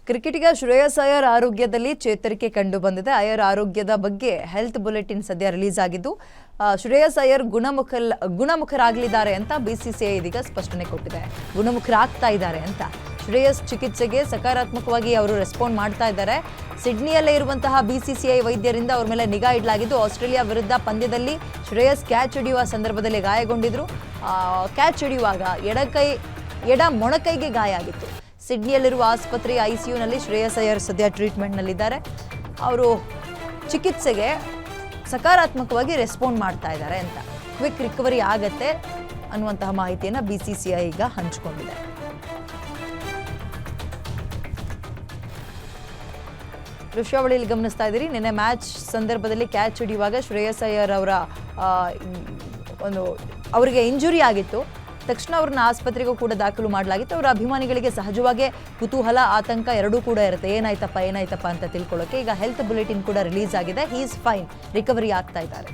ಕ್ರಿಕೆಟಿಗ ಶ್ರೇಯಸ್ ಅಯ್ಯರ್ ಆರೋಗ್ಯದಲ್ಲಿ ಚೇತರಿಕೆ ಕಂಡು ಬಂದಿದೆ. ಅಯ್ಯರ್ ಆರೋಗ್ಯದ ಬಗ್ಗೆ ಹೆಲ್ತ್ ಬುಲೆಟಿನ್ ಸದ್ಯ ರಿಲೀಸ್ ಆಗಿದ್ದು, ಶ್ರೇಯಸ್ ಅಯ್ಯರ್ ಗುಣಮುಖರಾಗಲಿದ್ದಾರೆ ಅಂತ ಬಿಸಿಸಿಐ ಇದೀಗ ಸ್ಪಷ್ಟನೆ ಕೊಟ್ಟಿದೆ. ಗುಣಮುಖರಾಗ್ತಾ ಇದ್ದಾರೆ ಅಂತ. ಶ್ರೇಯಸ್ ಚಿಕಿತ್ಸೆಗೆ ಸಕಾರಾತ್ಮಕವಾಗಿ ಅವರು ರೆಸ್ಪಾಂಡ್ ಮಾಡ್ತಾ ಇದ್ದಾರೆ. ಸಿಡ್ನಿಯಲ್ಲೇ ಇರುವಂತಹ ಬಿಸಿಸಿಐ ವೈದ್ಯರಿಂದ ಅವರ ಮೇಲೆ ನಿಗಾ ಇಡಲಾಗಿದ್ದು, ಆಸ್ಟ್ರೇಲಿಯಾ ವಿರುದ್ಧ ಪಂದ್ಯದಲ್ಲಿ ಶ್ರೇಯಸ್ ಕ್ಯಾಚ್ ಹಿಡಿಯುವ ಸಂದರ್ಭದಲ್ಲಿ ಗಾಯಗೊಂಡಿದ್ರು. ಕ್ಯಾಚ್ ಹಿಡಿಯುವಾಗ ಎಡ ಮೊಣಕೈಗೆ ಗಾಯ ಆಗಿತ್ತು. ಸಿಡ್ನಿಯಲ್ಲಿರುವ ಆಸ್ಪತ್ರೆಯ ಐಸಿಯುನಲ್ಲಿ ಶ್ರೇಯಸ್ ಅಯ್ಯರ್ ಸದ್ಯ ಟ್ರೀಟ್ಮೆಂಟ್ನಲ್ಲಿದ್ದಾರೆ. ಅವರು ಚಿಕಿತ್ಸೆಗೆ ಸಕಾರಾತ್ಮಕವಾಗಿ ರೆಸ್ಪಾಂಡ್ ಮಾಡ್ತಾ ಇದ್ದಾರೆ ಅಂತ. ಕ್ವಿಕ್ ರಿಕವರಿ ಆಗತ್ತೆ ಅನ್ನುವಂತಹ ಮಾಹಿತಿಯನ್ನು ಬಿಸಿಸಿಐ ಈಗ ಹಂಚಿಕೊಂಡಿದೆ. ದೃಶ್ಯಾವಳಿಯಲ್ಲಿ ಗಮನಿಸ್ತಾ ಇದ್ದೀರಿ. ನಿನ್ನೆ ಮ್ಯಾಚ್ ಸಂದರ್ಭದಲ್ಲಿ ಕ್ಯಾಚ್ ಹಿಡಿಯುವಾಗ ಶ್ರೇಯಸ್ ಅಯ್ಯರ್ ಅವರಿಗೆ ಇಂಜುರಿ ಆಗಿತ್ತು. ತಕ್ಷಣ ಅವ್ರನ್ನ ಆಸ್ಪತ್ರೆಗೂ ಕೂಡ ದಾಖಲು ಮಾಡಲಾಗಿತ್ತು. ಅವರ ಅಭಿಮಾನಿಗಳಿಗೆ ಸಹಜವಾಗಿ ಕುತೂಹಲ, ಆತಂಕ ಎರಡೂ ಕೂಡ ಇರುತ್ತೆ. ಏನಾಯ್ತಪ್ಪ ಅಂತ ತಿಳ್ಕೊಳ್ಳೋಕೆ ಈಗ ಹೆಲ್ತ್ ಬುಲೆಟಿನ್ ಕೂಡ ರಿಲೀಸ್ ಆಗಿದೆ. ಹಿ ಈಸ್ ಫೈನ್, ರಿಕವರಿ ಆಗ್ತಾ ಇದ್ದಾರೆ.